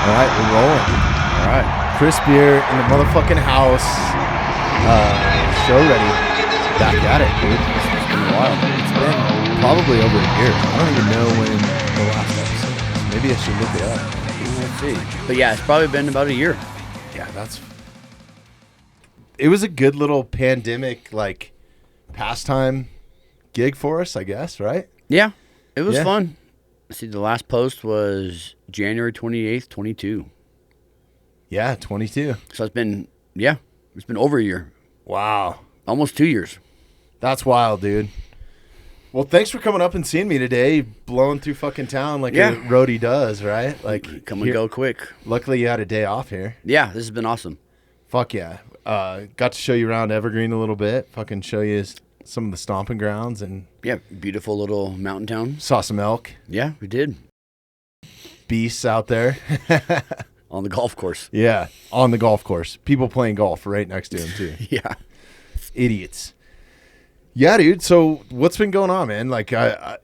All right, we're rolling. All right. Chris Bier in the motherfucking house. Show ready. Back at it, dude. It's been a while. It's been probably over a year. I don't even know when the last episode was. Maybe I should look it up. Let's see. But yeah, it's probably been about a year. Yeah, it was a good little pandemic, like, pastime gig for us, I guess, right? Yeah, it was fun. See, the last post was January 28th, 22. Yeah, 22. So it's been over a year. Wow. Almost 2 years. That's wild, dude. Well, thanks for coming up and seeing me today, blowing through fucking town like a roadie does, right? Like, come and go quick. Luckily, you had a day off here. Yeah, this has been awesome. Fuck yeah. Got to show you around Evergreen a little bit, fucking show you some of the stomping grounds, and yeah, beautiful little mountain town. Saw some elk. Yeah, we did. Beasts out there. On the golf course. Yeah, on the golf course. People playing golf right next to him, too. Yeah. Idiots. Yeah, dude. So what's been going on, man? Like,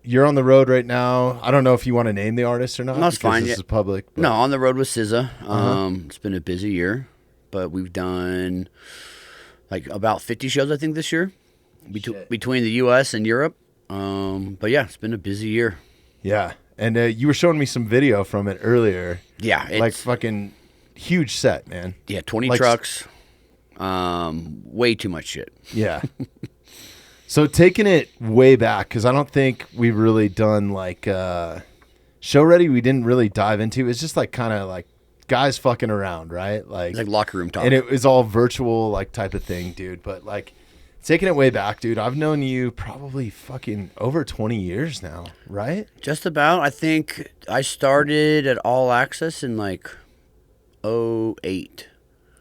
you're on the road right now. I don't know if you want to name the artist or not. No, it's fine. This is public. But... No, on the road with SZA. It's been a busy year, but we've done like about 50 shows, I think, this year. Between the U.S. and Europe. But yeah, it's been a busy year. Yeah. And you were showing me some video from it earlier. Yeah. It's, like fucking huge set, man. Yeah, 20 trucks. Way too much shit. Yeah. So taking it way back, because I don't think we've really done like show ready. We didn't really dive into. It's just like kind of like guys fucking around, right? Like locker room talk. And it was all virtual like type of thing, dude. But like taking it way back, dude, I've known you probably fucking over 20 years now, right? Just about. I think I started at All Access in like 2008.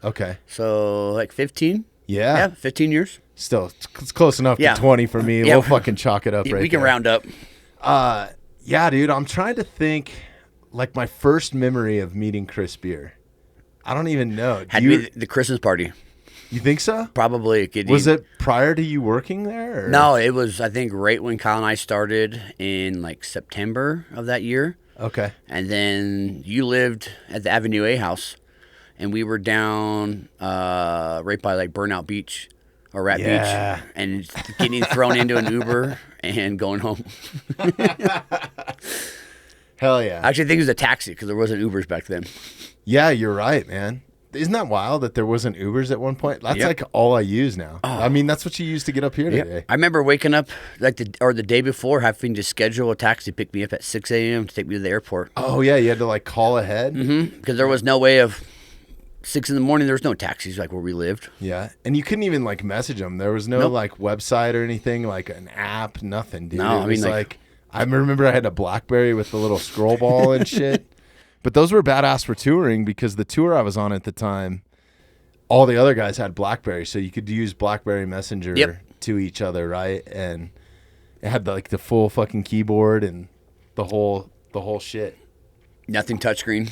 Okay. So like 15? Yeah. Yeah, 15 years. Still, it's close enough to 20 for me. Yeah. We'll fucking chalk it up right We can there. round up. Yeah, dude, I'm trying to think like my first memory of meeting Chris Bier. I don't even know. Had to be the Christmas party. You think so? Probably. Was it prior to you working there? Or? No, it was, I think, right when Kyle and I started in like September of that year. Okay. And then you lived at the Avenue A house, and we were down right by like Burnout Beach or Rat Beach, and getting thrown into an Uber and going home. Hell yeah. I actually think it was a taxi because there wasn't Ubers back then. Yeah, you're right, man. Isn't that wild that there wasn't Ubers at one point? That's like all I use now. Oh. I mean, that's what you use to get up here today. I remember waking up like the day before having to schedule a taxi to pick me up at 6 a.m. to take me to the airport. Oh, yeah. You had to like call ahead? Mm-hmm. Because there was no way of 6 in the morning. There was no taxis like where we lived. Yeah. And you couldn't even like message them. There was no like website or anything, like an app, nothing, dude. No, it was like I remember I had a BlackBerry with the little scroll ball and shit. But those were badass for touring because the tour I was on at the time, all the other guys had BlackBerry, so you could use BlackBerry Messenger to each other, right? And it had like the full fucking keyboard and the whole shit. Nothing touchscreen.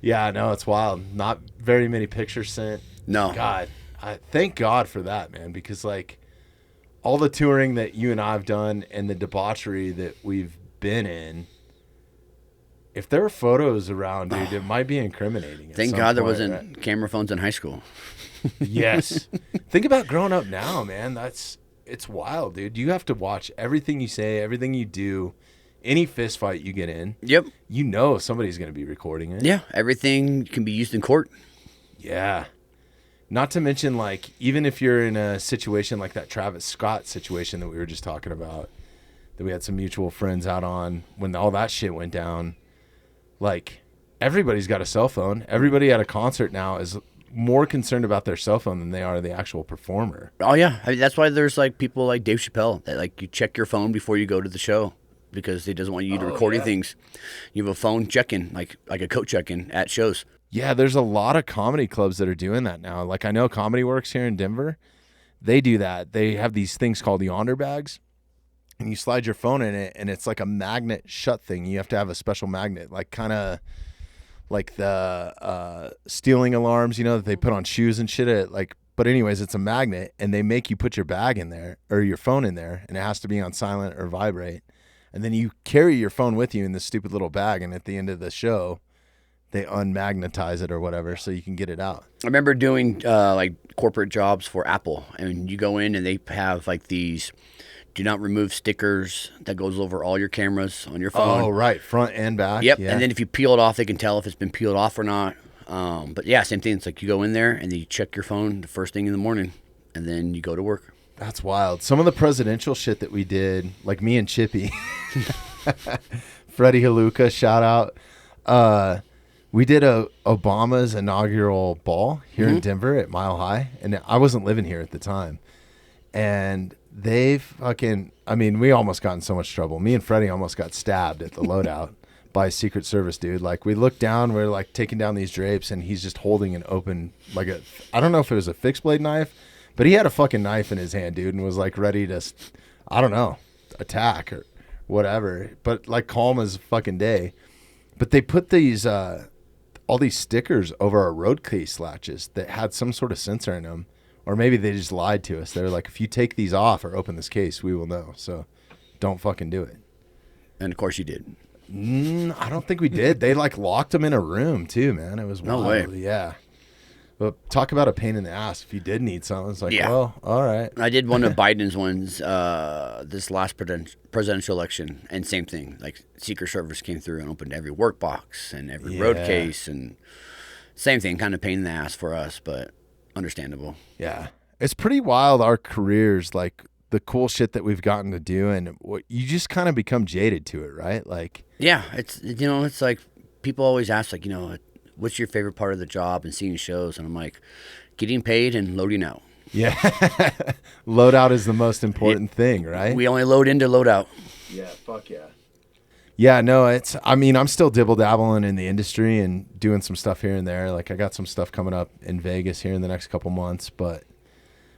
Yeah, no, it's wild. Not very many pictures sent. No. God, thank God for that, man, because like all the touring that you and I have done and the debauchery that we've been in, if there were photos around, dude, it might be incriminating. Thank God there wasn't camera phones in high school. Yes. Think about growing up now, man. It's wild, dude. You have to watch everything you say, everything you do, any fist fight you get in. Yep. You know somebody's going to be recording it. Yeah, everything can be used in court. Yeah. Not to mention, like, even if you're in a situation like that Travis Scott situation that we were just talking about, that we had some mutual friends out on when all that shit went down. Like, everybody's got a cell phone. Everybody at a concert now is more concerned about their cell phone than they are the actual performer. Oh, yeah. I mean, that's why there's, like, people like Dave Chappelle that, like, you check your phone before you go to the show because he doesn't want you to recording things. You have a phone check-in, like a coat check-in at shows. Yeah, there's a lot of comedy clubs that are doing that now. Like, I know Comedy Works here in Denver. They do that. They have these things called yonder bags. And you slide your phone in it, and it's like a magnet shut thing. You have to have a special magnet, like kind of like the stealing alarms, you know, that they put on shoes and shit. But anyways, it's a magnet, and they make you put your bag in there or your phone in there, and it has to be on silent or vibrate. And then you carry your phone with you in this stupid little bag, and at the end of the show, they unmagnetize it or whatever so you can get it out. I remember doing like corporate jobs for Apple, and you go in and they have like these do not remove stickers that goes over all your cameras on your phone. Oh, right. Front and back. Yep. Yeah. And then if you peel it off, they can tell if it's been peeled off or not. But yeah, same thing. It's like you go in there and you check your phone the first thing in the morning, and then you go to work. That's wild. Some of the presidential shit that we did, like me and Chippy, Freddie Haluka, shout out. We did Obama's inaugural ball here in Denver at Mile High, and I wasn't living here at the time. And they we almost got in so much trouble. Me and Freddie almost got stabbed at the loadout by a Secret Service dude. Like, we looked down, we're like taking down these drapes, and he's just holding an open, like I don't know if it was a fixed blade knife, but he had a fucking knife in his hand, dude, and was like ready to, I don't know, attack or whatever. But like calm as fucking day. But they put these, all these stickers over our road case latches that had some sort of sensor in them. Or maybe they just lied to us. They were like, if you take these off or open this case, we will know. So don't fucking do it. And of course you did. I don't think we did. They like locked them in a room too, man. It was No wild. way. Yeah. But talk about a pain in the ass. If you did need something, it's like, Yeah. well, all right. I did one of Biden's ones this last presidential election, and same thing. Like, Secret Service came through and opened every work box and every road case, and same thing, kind of pain in the ass for us, but understandable. Yeah. It's pretty wild, our careers, like the cool shit that we've gotten to do, and what you just kind of become jaded to it, right? Like, Yeah, it's like people always ask, like, what's your favorite part of the job and seeing shows? And I'm like, getting paid and loading out. yeah. Loadout is the most important thing, right? We only load into loadout. Yeah, fuck yeah. Yeah, no, I'm still dibble-dabbling in the industry and doing some stuff here and there. Like, I got some stuff coming up in Vegas here in the next couple months, but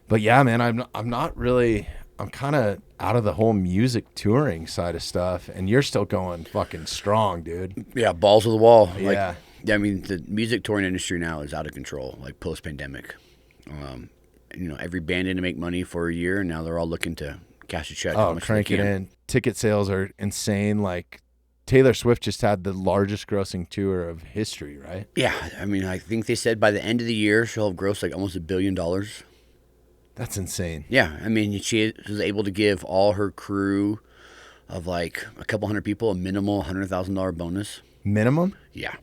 yeah, man, I'm not really, I'm kind of out of the whole music touring side of stuff, and you're still going fucking strong, dude. Yeah, balls to the wall. Yeah. I mean, the music touring industry now is out of control, like post-pandemic. Every band didn't make money for a year, and now they're all looking to cash a check. Oh, crank it in. Ticket sales are insane. Like, Taylor Swift just had the largest grossing tour of history, right? Yeah, I mean, I think they said by the end of the year she'll have grossed like almost $1 billion. That's insane. Yeah, I mean, she was able to give all her crew of like a couple hundred people a minimal $100,000 bonus. Minimum? Yeah.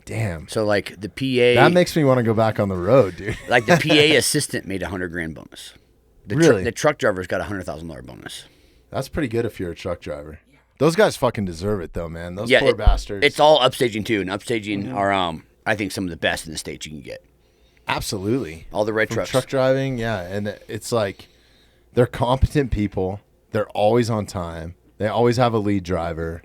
Damn. So like the PA, That makes me want to go back on the road, dude. like the PA assistant made $100,000 bonus. Really? The truck driver's got a $100,000 bonus. That's pretty good if you're a truck driver. Those guys fucking deserve it, though, man. Those Yeah, poor bastards. It's all upstaging too, and upstaging are I think some of the best in the states you can get. Absolutely. All the red From trucks. truck driving, yeah. And it's like they're competent people. They're always on time. They always have a lead driver.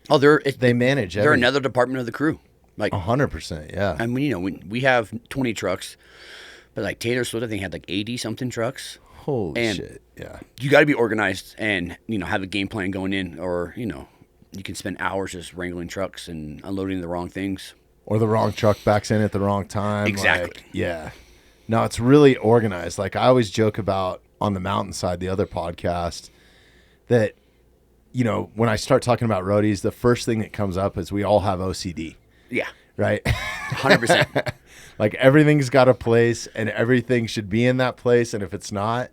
Oh, They manage They're everything. another department of the crew. Like 100%, yeah. I mean, we have 20 trucks, but like Taylor Swift, I think had like 80 something trucks. Holy And- shit, yeah. You got to be organized and have a game plan going in, or you can spend hours just wrangling trucks and unloading the wrong things. Or the wrong truck backs in at the wrong time. Exactly. Like, yeah. No, it's really organized. Like, I always joke about on the Mountainside, the other podcast, that, when I start talking about roadies, the first thing that comes up is we all have OCD, Yeah, right? 100%. Like, everything's got a place and everything should be in that place. And if it's not,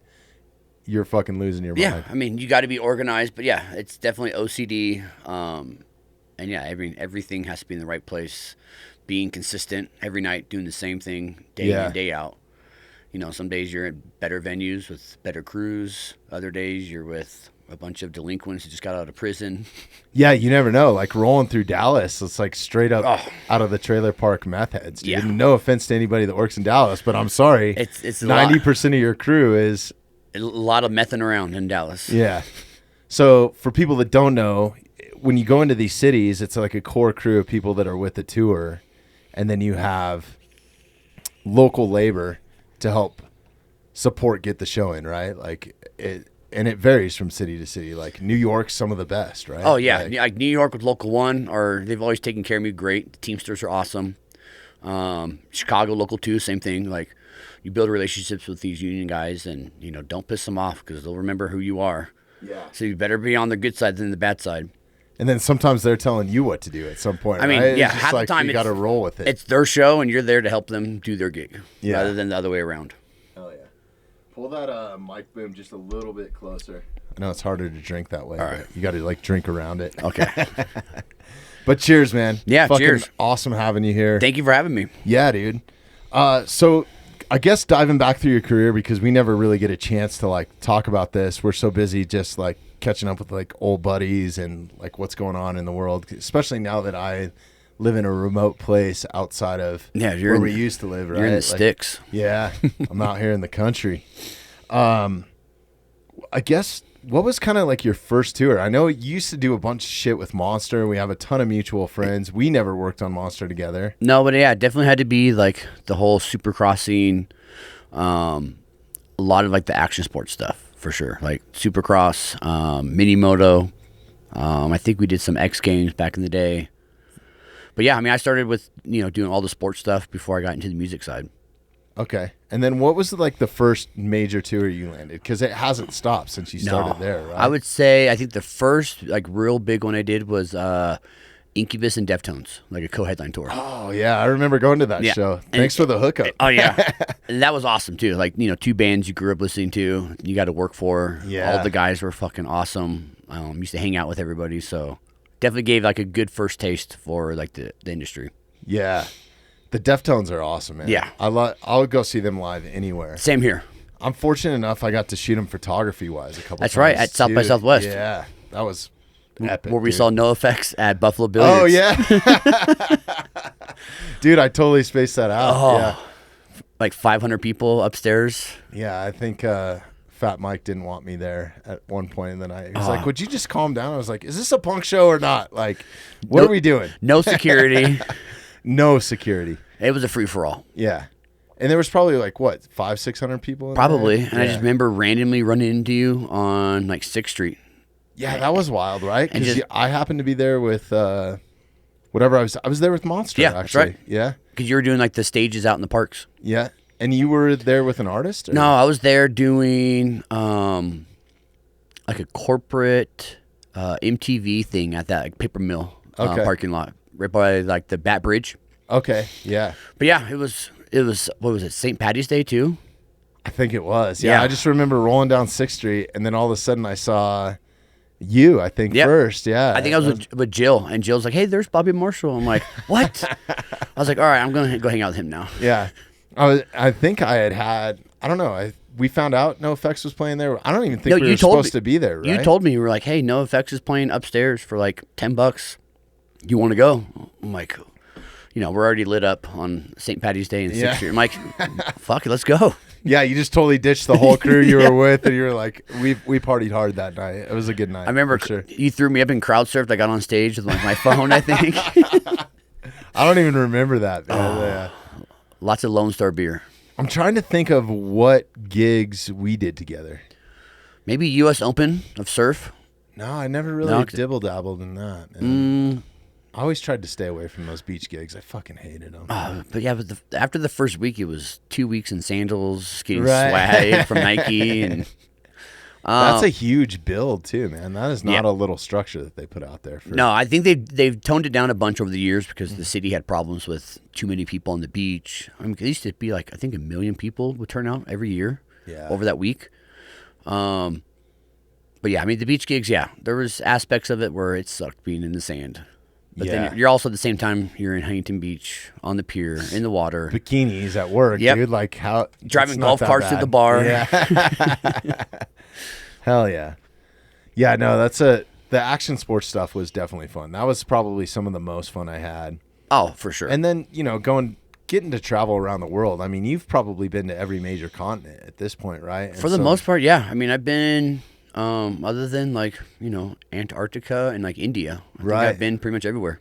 you're fucking losing your Yeah, mind. I mean, you got to be organized, but yeah, it's definitely OCD. And yeah, everything has to be in the right place, being consistent every night, doing the same thing day Yeah. in, day out. Some days you're at better venues with better crews. Other days you're with a bunch of delinquents who just got out of prison. Yeah, you never know. Like, rolling through Dallas, it's like straight up out of the trailer park meth heads, dude. Yeah. And no offense to anybody that works in Dallas, but I'm sorry. It's a lot. 90% of your crew is... A lot of messing around in Dallas. Yeah. So for people that don't know, when you go into these cities, it's like a core crew of people that are with the tour, and then you have local labor to help support get the show in, right? Like it varies from city to city. Like New York's some of the best, right? Oh yeah, Like, like New York with Local One, they've always taken care of me great. The Teamsters are awesome. Chicago Local 2, same thing. Like, you build relationships with these union guys, and don't piss them off because they'll remember who you are. Yeah. So you better be on the good side than the bad side. And then sometimes they're telling you what to do at some point. I mean, right? yeah, It's just half like the time you got to roll with it. It's their show, and you're there to help them do their gig, Yeah. rather than the other way around. Hell yeah. Pull that mic boom just a little bit closer. I know it's harder to drink that way. All right. But you got to like drink around it. Okay. But cheers, man. Yeah, Fucking cheers. Awesome having you here. Thank you for having me. Yeah, dude. So I guess diving back through your career, because we never really get a chance to like talk about this. We're so busy just like catching up with like old buddies and like what's going on in the world, especially now that I live in a remote place outside of where we used to live, right? You're in the Like, sticks. Yeah. I'm out here in the country. I guess, what was kind of like your first tour? I know you used to do a bunch of shit with Monster. We have a ton of mutual friends. We never worked on Monster together. No, but yeah, it definitely had to be like the whole supercrossing, a lot of like the action sports stuff for sure, like supercross, mini moto. I think we did some X Games back in the day. But yeah, I mean, I started with doing all the sports stuff before I got into the music side. Okay. And then what was like the first major tour you landed? Because it hasn't stopped since you started there, right? I would say I think the first like real big one I did was Incubus and Deftones, like a co-headline tour. Oh, yeah. I remember going to that show. Thanks for the hookup. Oh, yeah. And that was awesome, too. Like, two bands you grew up listening to, you got to work for. Yeah. All the guys were fucking awesome. Used to hang out with everybody, so definitely gave like a good first taste for like the industry. Yeah. The Deftones are awesome, man. Yeah. I'll go see them live anywhere. Same here. I'm fortunate enough I got to shoot them photography-wise a couple That's times. right, at South by Southwest. Yeah. That was epic. Where we dude. saw No Effects at Buffalo Billiards. Oh, yeah. Dude, I totally spaced that out. Oh, Yeah. like 500 people upstairs. Yeah, I think Fat Mike didn't want me there at one point in the night. He was like, would you just calm down? I was like, is this a punk show or not? Like, what are we doing? No security. No security. It was a free-for-all. Yeah. And there was probably like, what, 500-600 people in Probably. there? And I just remember randomly running into you on like 6th Street. Yeah, that was wild, right? And Because I happened to be there with whatever I was there with Monster, Yeah, that's actually. right. Yeah. Because you were doing like the stages out in the parks. Yeah. And you were there with an artist? Or? No, I was there doing like a corporate MTV thing at that like, paper mill parking lot, right by like the Bat Bridge. Okay, yeah. But yeah, it was what was it, St. Patty's Day too? I think it was. Yeah, Yeah. I just remember rolling down 6th Street, and then all of a sudden I saw you, I think, Yep. first. Yeah. I think I was with Jill, and Jill's like, "Hey, there's Bobby Marshall." I'm like, "What?" I was like, "All right, I'm gonna go hang out with him now." Yeah. I think I had I don't know. We found out No Effects was playing there. I don't even think we were supposed to be there, right? You told me, you were like, "Hey, No Effects is playing upstairs for like $10. You want to go?" I'm like, we're already lit up on St. Patty's Day and 6th Street. I'm like, fuck it, let's go. Yeah, you just totally ditched the whole crew you were with, and you were like, we partied hard that night. It was a good night. I remember for sure. you threw me up and crowd surfed. I got on stage with like my phone, I think. I don't even remember that. Yeah. Lots of Lone Star beer. I'm trying to think of what gigs we did together. Maybe U.S. Open of surf. No, I never really dibble-dabbled in that. Man. I always tried to stay away from those beach gigs. I fucking hated them. But yeah, after the first week, it was 2 weeks in sandals, getting swag from Nike. And that's a huge build too, man. That is not a little structure that they put out there. No, I think they've toned it down a bunch over the years because the city had problems with too many people on the beach. I mean, it used to be like, I think 1 million people would turn out every year over that week. But yeah, I mean, the beach gigs, there was aspects of it where it sucked being in the sand. But then you're also at the same time, you're in Huntington Beach, on the pier, in the water. Bikinis at work, dude. Like how driving golf carts to the bar. Yeah. Hell yeah. Yeah, no, the action sports stuff was definitely fun. That was probably some of the most fun I had. Oh, for sure. And then, getting to travel around the world. I mean, you've probably been to every major continent at this point, right? And for the most part, yeah. I mean, I've been other than like, Antarctica and like India. I think I've been pretty much everywhere.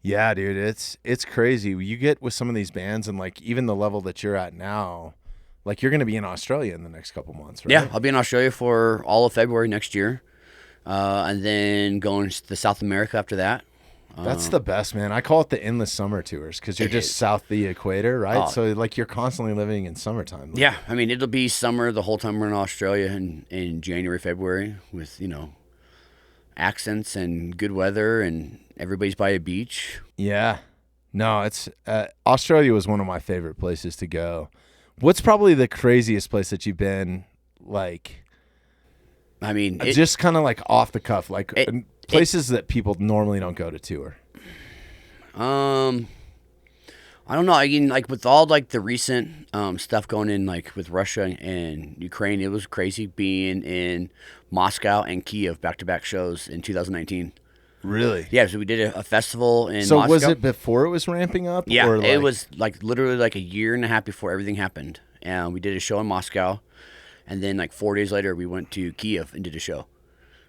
Yeah, dude, it's crazy. You get with some of these bands and like even the level that you're at now, like you're going to be in Australia in the next couple months, right? Yeah, I'll be in Australia for all of February next year. And then going to South America after that. That's the best, man. I call it the endless summer tours because you're just south the equator, right? Oh. So like you're constantly living in summertime. Yeah, I mean it'll be summer the whole time we're in Australia in January, February with accents and good weather and everybody's by a beach. Yeah. No, it's Australia was one of my favorite places to go. What's probably the craziest place that you've been, like, I mean, just kind of like off the cuff, like places that people normally don't go to tour? I don't know. I mean, like with all like the recent stuff going in, like with Russia and Ukraine, it was crazy being in Moscow and Kiev back-to-back shows in 2019. Really? Yeah, so we did a festival in So Moscow. was it before it was ramping up? Yeah, or it was like literally like a year and a half before everything happened. And we did a show in Moscow, and then like 4 days later we went to Kiev and did a show.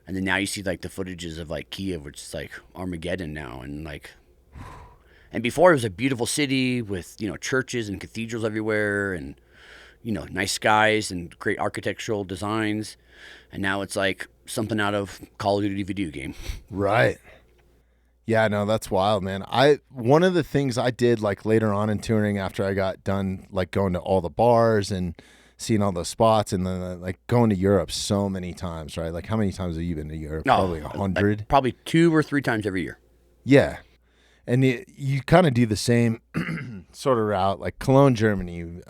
And then now you see like the footages of like Kiev, which is like Armageddon now, and like. And before it was a beautiful city with churches and cathedrals everywhere, and nice skies and great architectural designs. And now it's like something out of Call of Duty video game. Right. Yeah, no, that's wild, man. One of the things I did like later on in touring after I got done like going to all the bars and seeing all those spots, and then like going to Europe so many times, right? Like how many times have you been to Europe? Probably 100. Like, probably 2 or 3 times every year. Yeah. And you kind of do the same sort of route, like Cologne, Germany.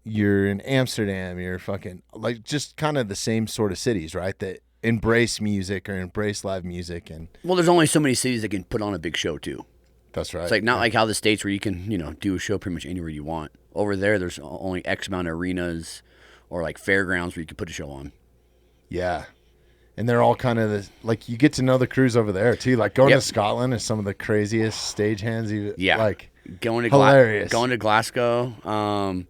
You're in Amsterdam. You're fucking like just kind of the same sort of cities, right? That embrace music or embrace live music. And well, there's only so many cities that can put on a big show too. That's right. It's like not like how the States where you can do a show pretty much anywhere you want. Over there's only X amount of arenas or like fairgrounds where you can put a show on. Yeah. And they're all kind of like you get to know the crews over there too. Like going to Scotland is some of the craziest stagehands like. Going to hilarious. Going to Glasgow.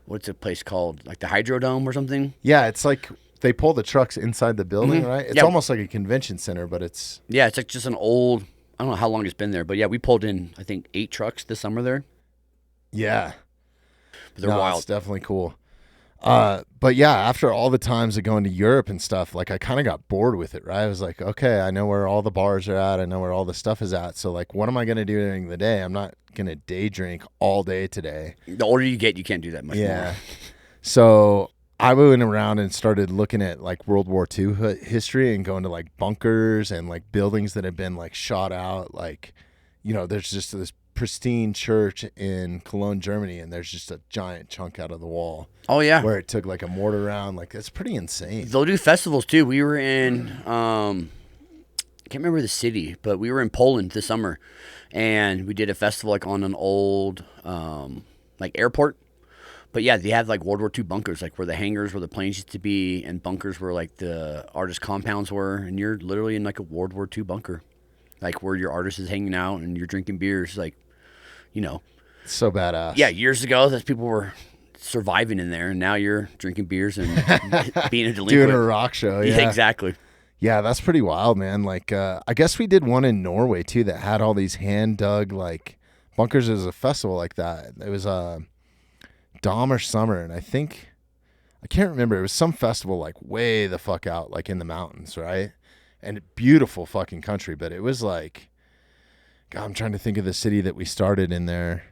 What's a place called? Like the Hydrodome or something? Yeah, it's like they pull the trucks inside the building, right? It's almost like a convention center, but it's it's like just an old. I don't know how long it's been there, but yeah, we pulled in I think 8 trucks this summer there. Yeah, but they're wild. It's definitely cool. But yeah, after all the times of going to Europe and stuff, like I kind of got bored with it, right? I was like, okay, I know where all the bars are at. I know where all the stuff is at. So like, what am I going to do during the day? I'm not going to day drink all day today. The older you get, you can't do that much more. So I went around and started looking at like World War II history and going to like bunkers and like buildings that have been like shot out. Like, there's just this pristine church in Cologne, Germany, and there's just a giant chunk out of the wall. Oh yeah, where it took like a mortar round. Like that's pretty insane. They'll do festivals too. We were in I can't remember the city, but we were in Poland this summer, and we did a festival like on an old like airport. But yeah, they have like World War II bunkers, like where the hangars where the planes used to be, and bunkers where like the artist compounds were, and you're literally in like a World War II bunker, like where your artist is hanging out and you're drinking beers, like. So badass. Yeah, years ago, that people were surviving in there, and now you're drinking beers and being a delinquent. Doing a rock show, yeah. Exactly. Yeah, that's pretty wild, man. Like, I guess we did one in Norway, too, that had all these hand-dug, like, bunkers as a festival like that. It was Dahmer Summer, and I can't remember. It was some festival, like, way the fuck out, like, in the mountains, right? And beautiful fucking country, but it was like, God, I'm trying to think of the city that we started in there.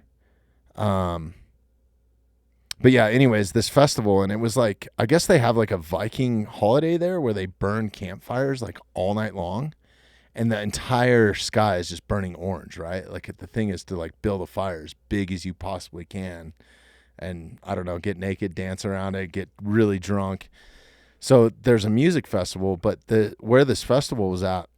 But yeah, anyways, this festival, and it was like, I guess they have like a Viking holiday there where they burn campfires like all night long, and the entire sky is just burning orange, right? Like the thing is to like build a fire as big as you possibly can, and I don't know, get naked, dance around it, get really drunk. So there's a music festival, but where this festival was at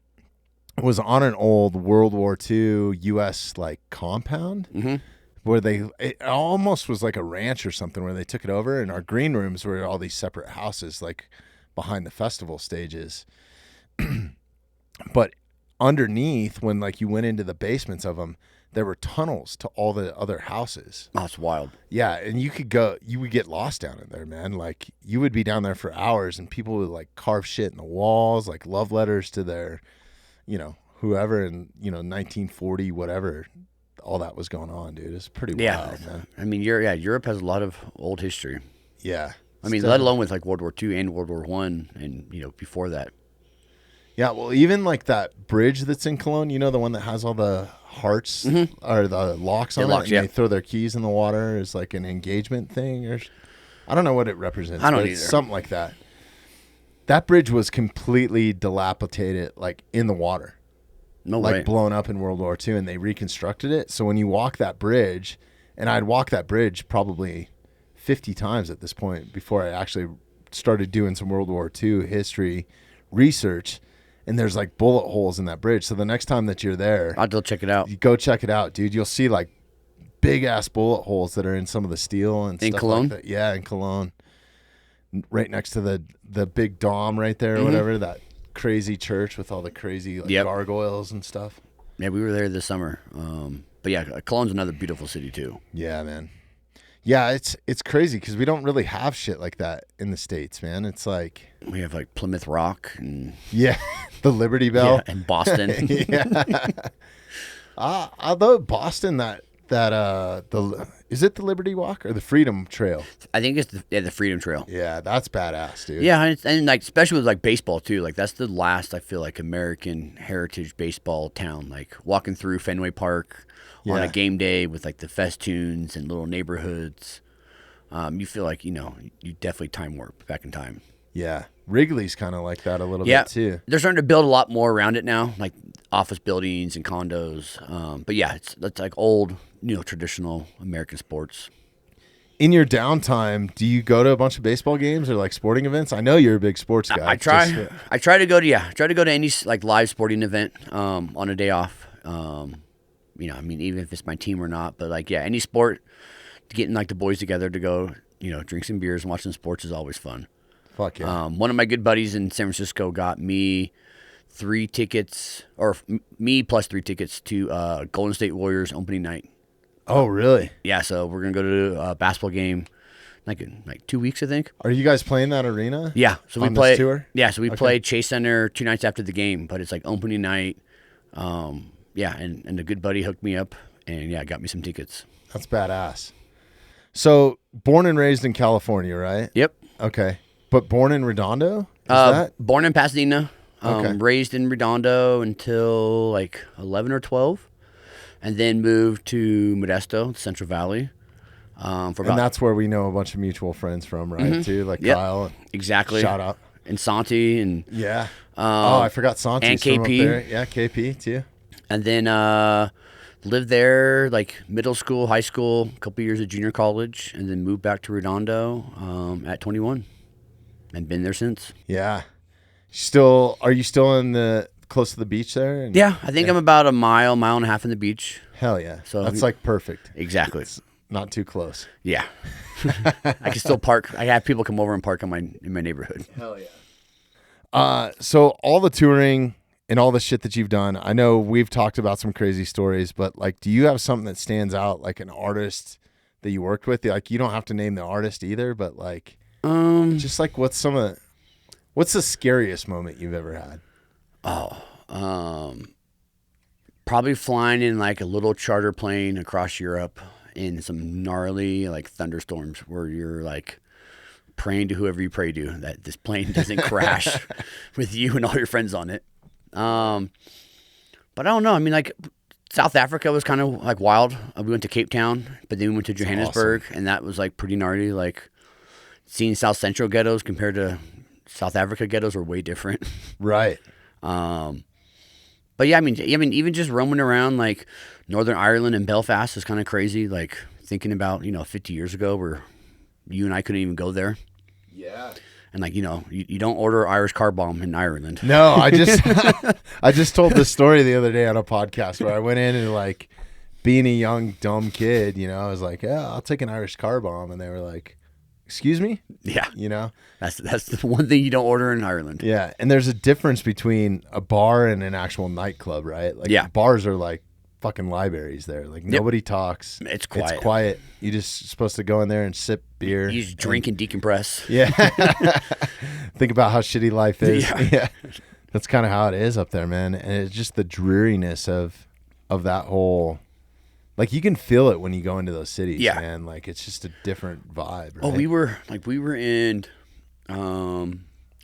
was on an old World War II U.S. like compound. Mm-hmm. Where it almost was like a ranch or something where they took it over, and our green rooms were all these separate houses like behind the festival stages. But underneath, when like you went into the basements of them, there were tunnels to all the other houses. Oh, that's wild. Yeah, and you would get lost down in there, man. Like you would be down there for hours, and people would like carve shit in the walls, like love letters to their, whoever in 1940 whatever. All that was going on, dude. It's pretty wild, man. I mean, Europe has a lot of old history. Yeah. I mean, let alone with like World War II and World War I and, before that. Yeah, well, even like that bridge that's in Cologne, you know, the one that has all the hearts or the locks on locks, it, and yeah. they throw their keys in the water as like an engagement thing, or I don't know what it represents. I don't but either. it's something like that. That bridge was completely dilapidated, like in the water, No like way. blown up in World War II, and they reconstructed it. So when you walk that bridge, and I'd walk that bridge probably 50 times at this point before I actually started doing some World War II history research, and there's like bullet holes in that bridge. So the next time that you're there, I'll go check it out. you go check it out, dude. You'll see like big ass bullet holes that are in some of the steel and In stuff Cologne? like that. Yeah, in Cologne, right next to the big dome right there, or whatever, that crazy church with all the crazy like gargoyles and stuff. Yeah, we were there this summer. But yeah, Cologne's another beautiful city too. Yeah, man. Yeah, it's crazy because we don't really have shit like that in the States, man. It's like We have like Plymouth Rock and the Liberty Bell. and Boston. Yeah. Although Boston, is it the Liberty Walk or the Freedom Trail? I think it's the Freedom Trail. Yeah, that's badass, dude. Yeah, and like especially with like baseball too. Like that's the last I feel like American heritage baseball town. Like walking through Fenway Park on a game day with like the festoons and little neighborhoods. You feel like you definitely time warp back in time. Yeah, Wrigley's kind of like that a little bit too. They're starting to build a lot more around it now, like office buildings and condos. But yeah, it's like old, traditional American sports. In your downtime, do you go to a bunch of baseball games or like sporting events? I know you're a big sports guy. I try to go to any like live sporting event on a day off. Even if it's my team or not, but like any sport, getting like the boys together to go, drink some beers and watch some sports is always fun. Fuck yeah. One of my good buddies in San Francisco got me 3 tickets, or me plus 3 tickets to Golden State Warriors opening night. Oh, really? Yeah, so we're gonna go to a basketball game, like 2 weeks, I think. Are you guys playing that arena? Yeah, so we on play. this tour? Yeah, so we played Chase Center 2 nights after the game, but it's like opening night. And a good buddy hooked me up, and got me some tickets. That's badass. So, born and raised in California, right? Yep. Okay. But born in Redondo? Is that? Born in Pasadena, Okay. raised in Redondo until like 11 or 12, and then moved to Modesto, Central Valley. And that's where we know a bunch of mutual friends from, right? Too, like Kyle. Exactly. Shout out. And Santi and Yeah. I forgot Santi. and KP. There. Yeah, KP too. And then lived there like middle school, high school, a couple years of junior college, and then moved back to Redondo at 21, and been there since. Yeah. Are you still close to the beach there? Yeah, I think I'm about a mile and a half from the beach. Hell yeah. So that's like perfect. Exactly. It's not too close. Yeah. I can still park. I have people come over and park in my neighborhood. Hell yeah. So all the touring and all the shit that you've done, I know we've talked about some crazy stories, but like, do you have something that stands out, like an artist that you worked with? Like, you don't have to name the artist either, but like, just like what's the scariest moment you've ever had? Probably flying in like a little charter plane across Europe in some gnarly like thunderstorms where you're like praying to whoever you pray to that this plane doesn't crash with you and all your friends on it. But I don't know. I mean, like South Africa was kind of like wild. We went to Cape Town, but then we went to Johannesburg, and that was like pretty gnarly. Like seeing South Central ghettos compared to South Africa ghettos were way different. Right. But yeah, I mean, even just roaming around like Northern Ireland and Belfast is kind of crazy. Like thinking about 50 years ago where you and I couldn't even go there. Yeah. And like you don't order Irish car bomb in Ireland. No, I just told this story the other day on a podcast where I went in and like being a young dumb kid, I was like, yeah, I'll take an Irish car bomb, and they were like, excuse me? Yeah. That's the one thing you don't order in Ireland. Yeah, and there's a difference between a bar and an actual nightclub, right? Like bars are like fucking libraries there. Like nobody talks. It's quiet. It's quiet. You just supposed to go in there and sip beer. You just drink and decompress. Yeah. Think about how shitty life is. Yeah. That's kind of how it is up there, man. And it's just the dreariness of that whole, like you can feel it when you go into those cities, man. Like it's just a different vibe, right? Oh, we were in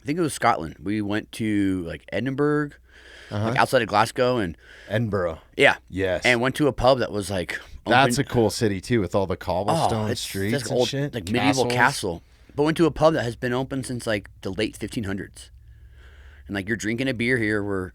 think it was Scotland. We went to like Edinburgh, like outside of Glasgow, and Edinburgh. yeah, Yes. and went to a pub that was like That's a cool city too, with all the cobblestone streets like and old, shit. like medieval Castles. castle. But went to a pub that has been open since like the late 1500s, and like you're drinking a beer here where.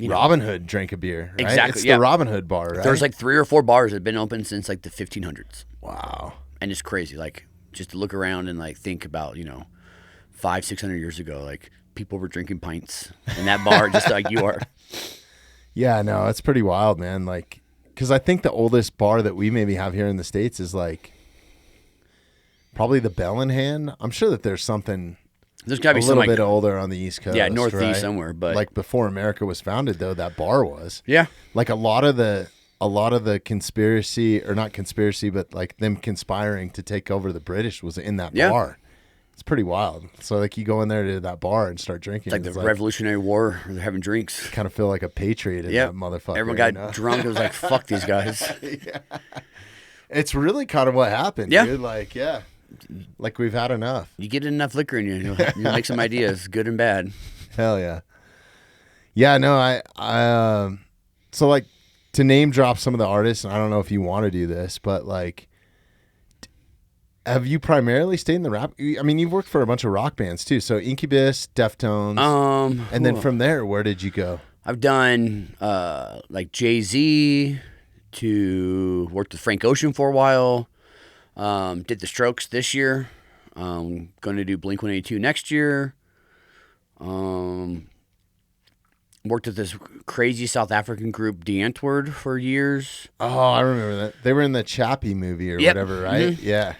Robin Hood drank a beer, right? Exactly, It's yeah. the Robin Hood bar, right? There's like 3 or 4 bars that have been open since like the 1500s. Wow. And it's crazy. Like just to look around and like think about, 500-600 years ago, like people were drinking pints in that bar just like you are. Yeah, no, it's pretty wild, man. Like, because I think the oldest bar that we maybe have here in the States is like probably the Bell in Hand. I'm sure that there's something There's got to a be some little like bit older on the East Coast. Yeah, northeast right? somewhere, but like before America was founded, though, that bar was. yeah. Like a lot of the conspiracy, or not conspiracy, but like them conspiring to take over the British was in that Yeah. bar. It's pretty wild. So like you go in there to that bar and start drinking. It's like the Revolutionary War, where they're having drinks. Kind of feel like a patriot in Yeah, that motherfucker. everyone got drunk. It was like, fuck these guys. Yeah. It's really kind of what happened, Yeah. dude. Like, yeah. Like we've had enough. You get enough liquor in you, you'll make some ideas, good and bad. Hell yeah. Yeah, no, so like to name drop some of the artists, and I don't know if you want to do this, but like, have you primarily stayed in the rap? I mean, you've worked for a bunch of rock bands too. So Incubus, Deftones, and then from there, where did you go? I've done like Jay-Z, to worked with Frank Ocean for a while. Did the Strokes this year. Going to do Blink-182 next year. Worked with this crazy South African group, The Antwoord, for years. Oh, I remember that. They were in the Chappie movie or Yep. whatever, right? Mm-hmm. Yeah.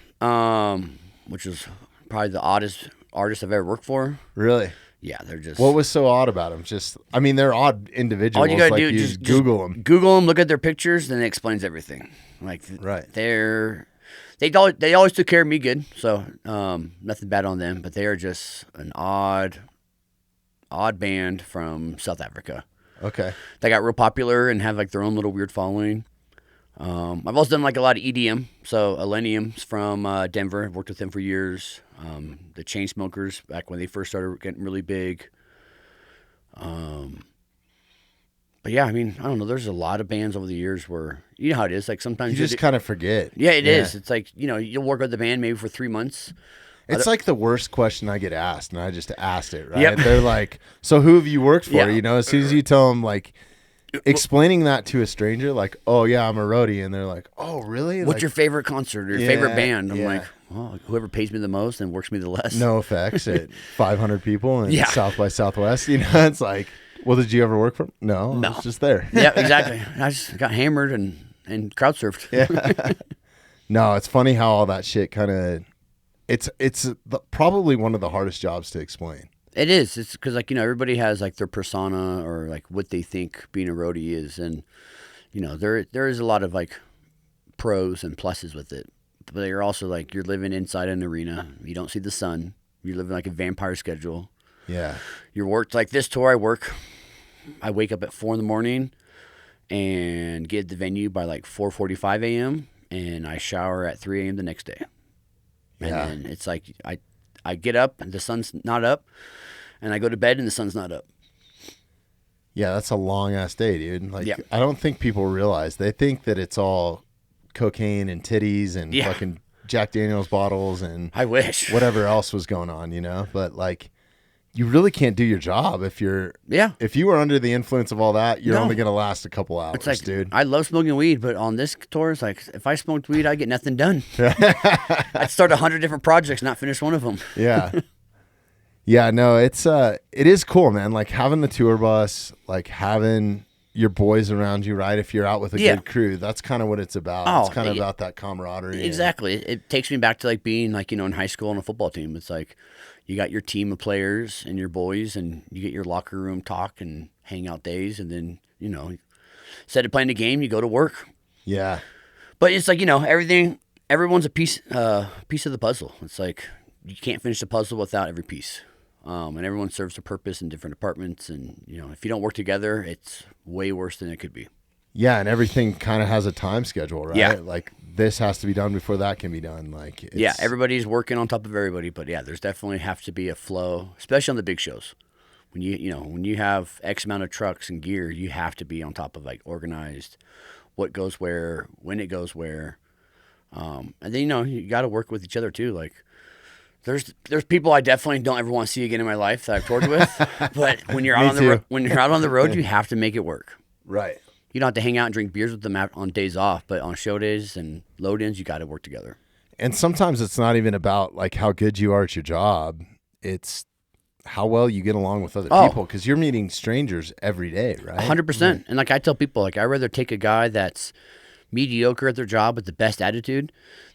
Which is probably the oddest artist I've ever worked for. Really? Yeah, they're just... What was so odd about them? Just, I mean, they're odd individuals. all you gotta like do you is just Google them. Google them, look at their pictures, then it explains everything. Like, Right. They always took care of me good, so nothing bad on them. But they are just an odd band from South Africa. Okay. They got real popular and have like their own little weird following. I've also done like a lot of EDM. So Elenium's from Denver. I've worked with them for years. The Chainsmokers back when they first started getting really big. But yeah, I mean, I don't know. There's a lot of bands over the years where, you know how it is. Like sometimes You just kind of forget. Yeah, it is. It's like, you'll work with the band maybe for 3 months. It's like the worst question I get asked, and I just asked it, right? Yep. They're like, so who have you worked for? Yeah. As soon as you tell them, like, explaining that to a stranger, like, oh, yeah, I'm a roadie, and they're like, oh, really? What's like, your favorite concert or your Yeah, favorite band? I'm yeah. like, well, whoever pays me the most and works me the less. No effects at 500 people in Yeah. South by Southwest? It's like, well, did you ever work for them? No. I was just there. Yeah, exactly. I just got hammered and crowd surfed. Yeah. No, it's funny how all that shit kind of, it's probably one of the hardest jobs to explain. It is. It's because, like, everybody has, like, their persona or, like, what they think being a roadie is. And, there is a lot of, like, pros and pluses with it. But you're also, like, you're living inside an arena. You don't see the sun. You're living like a vampire schedule. Yeah. You're worked like this tour. I wake up at 4 a.m. and get at the venue by, like, 4:45 a.m. And I shower at 3 a.m. the next day. Yeah. And then it's like I get up and the sun's not up, and I go to bed and the sun's not up. Yeah, that's a long ass day, dude. Like, Yeah. I don't think people realize. They think that it's all cocaine and titties and Yeah. fucking Jack Daniels bottles and I wish. whatever else was going on, But like, you really can't do your job if you were under the influence of all that. You're No. only gonna last a couple hours, It's like, dude. I love smoking weed, but on this tour, it's like, if I smoked weed, I'd get nothing done. I'd start 100 different projects, not finish one of them. Yeah. Yeah, no, it is cool, man. Like having the tour bus, like having your boys around you, right? If you're out with a Yeah. good crew, that's kind of what it's about. Oh, it's kind of about that camaraderie. and- Exactly. It takes me back to, like, being, like, in high school on a football team. It's like, you got your team of players and your boys, and you get your locker room talk and hangout days, and then, instead of playing the game, you go to work. Yeah. But it's like, everyone's a piece of the puzzle. It's like, you can't finish the puzzle without every piece. And everyone serves a purpose in different departments. And, if you don't work together, it's way worse than it could be. Yeah, and everything kind of has a time schedule, right? Yeah. Like this has to be done before that can be done. Like, everybody's working on top of everybody, but yeah, there's definitely have to be a flow, especially on the big shows. When when you have X amount of trucks and gear, you have to be on top of like organized, what goes where, when it goes where, and then you got to work with each other too. Like, there's people I definitely don't ever want to see again in my life that I've toured with, but when you're out on the road, you have to make it work. Right. You don't have to hang out and drink beers with them on days off, but on show days and load-ins, you got to work together. And sometimes it's not even about like how good you are at your job; it's how well you get along with other people, because you're meeting strangers every day, right? 100%. And like I tell people, like I'd rather take a guy that's mediocre at their job with the best attitude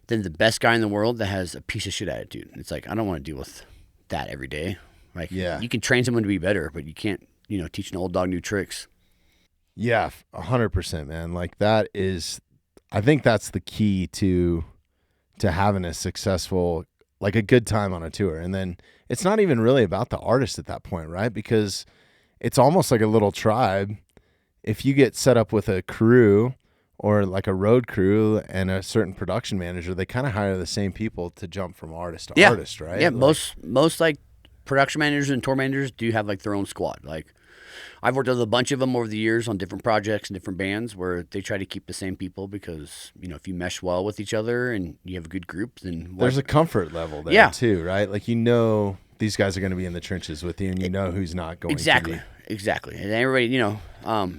than the best guy in the world that has a piece of shit attitude. It's like, I don't want to deal with that every day. Like, you can train someone to be better, but you can't, teach an old dog new tricks. Yeah, 100%, man. Like I think that's the key to having a successful, like a good time on a tour. And then it's not even really about the artist at that point, right? Because it's almost like a little tribe. If you get set up with a crew or like a road crew and a certain production manager, they kind of hire the same people to jump from artist to artist, right? Yeah, like, most like production managers and tour managers do have like their own squad. Like I've worked with a bunch of them over the years on different projects and different bands where they try to keep the same people because, if you mesh well with each other and you have a good group, then there's a comfort level there too, right? Like, these guys are going to be in the trenches with you and who's not going to be. Exactly. And everybody,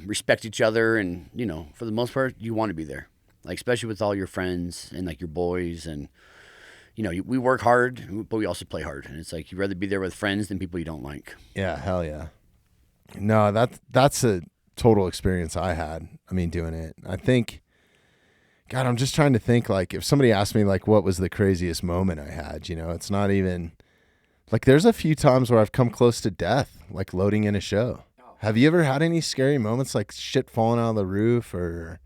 respect each other and, for the most part, you want to be there. Like, especially with all your friends and like your boys and, we work hard, but we also play hard. And it's like, you'd rather be there with friends than people you don't like. Yeah, hell yeah. No, that's a total experience I had. I mean, doing it. I think, God, I'm just trying to think, like, if somebody asked me, like, what was the craziest moment I had, it's not even, like, there's a few times where I've come close to death, like, loading in a show. Have you ever had any scary moments, like shit falling out of the roof or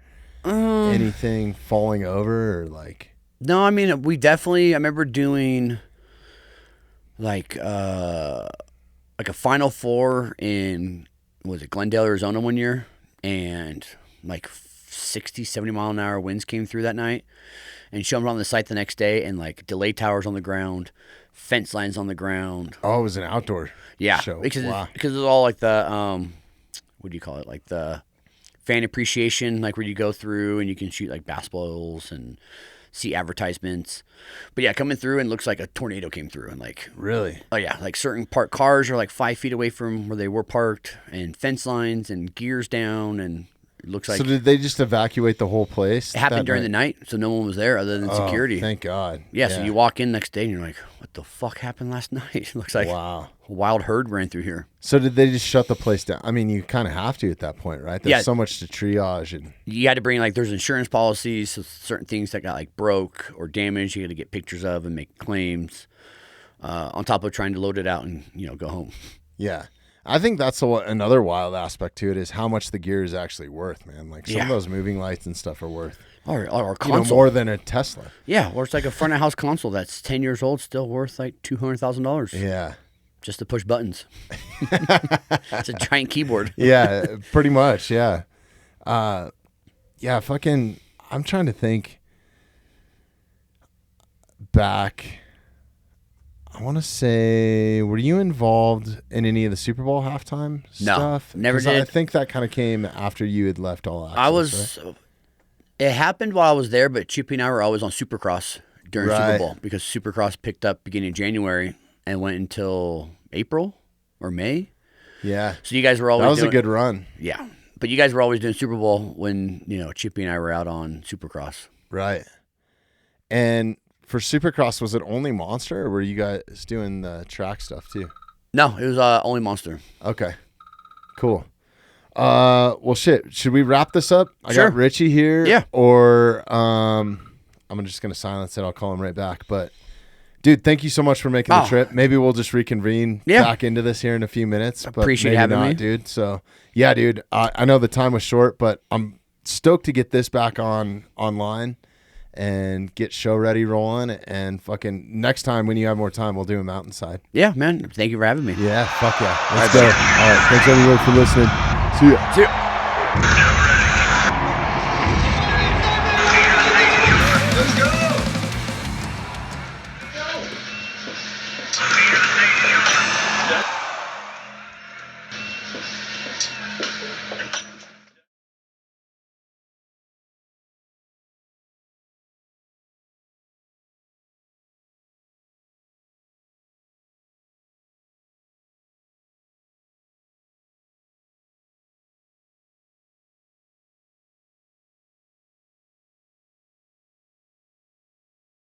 anything falling over or, like? No, I mean, I remember doing, like a Final Four in, Glendale, Arizona one year, and like 60, 70 mile an hour winds came through that night, and showing on the site the next day, and like delay towers on the ground, fence lines on the ground. Oh, it was an outdoor show. Because it's all like the, what do you call it? Like the fan appreciation, like where you go through and you can shoot like basketballs and see advertisements. But yeah, coming through and looks like a tornado came through and like. Really? Oh yeah, like certain parked cars are like 5 feet away from where they were parked and fence lines and gears down and it looks like. So did they just evacuate the whole place? It happened during the night, so no one was there other than security. Thank God. Yeah, so you walk in next day and you're like, what the fuck happened last night? It looks like a wild herd ran through here. So did they just shut the place down? I mean, you kind of have to at that point, right? There's so much to triage. And you had to bring, like, there's insurance policies, so certain things that got, like, broke or damaged, you had to get pictures of and make claims on top of trying to load it out and, go home. Yeah. I think that's another wild aspect to it is how much the gear is actually worth, man. Like, some of those moving lights and stuff are worth. Or console. More than a Tesla. Yeah, or it's like a front of house console that's 10 years old, still worth like $200,000. Yeah. Just to push buttons. It's a giant keyboard. Yeah, pretty much, yeah. I'm trying to think back. I want to say, were you involved in any of the Super Bowl halftime stuff? No, never did. I think that kind of came after you had left All Access. Right? It happened while I was there, but Chippy and I were always on Supercross during Super Bowl because Supercross picked up beginning of January and went until April or May. Yeah. So you guys were always That was a good run. Yeah. But you guys were always doing Super Bowl when, Chippy and I were out on Supercross. Right. And for Supercross, was it only Monster or were you guys doing the track stuff too? No, it was only Monster. Okay. Cool. Well, shit. Should we wrap this up? I Sure. got Richie here. Yeah. Or I'm just gonna silence it. I'll call him right back. But dude, thank you so much for making the trip. Maybe we'll just reconvene back into this here in a few minutes. But appreciate maybe having not, me, dude. So yeah, dude. I know the time was short, but I'm stoked to get this back online and get show ready rolling. And fucking next time when you have more time, we'll do a mountainside. Yeah, man. Thank you for having me. Yeah, fuck yeah. Let's go. All right. Thanks everyone for listening. See ya.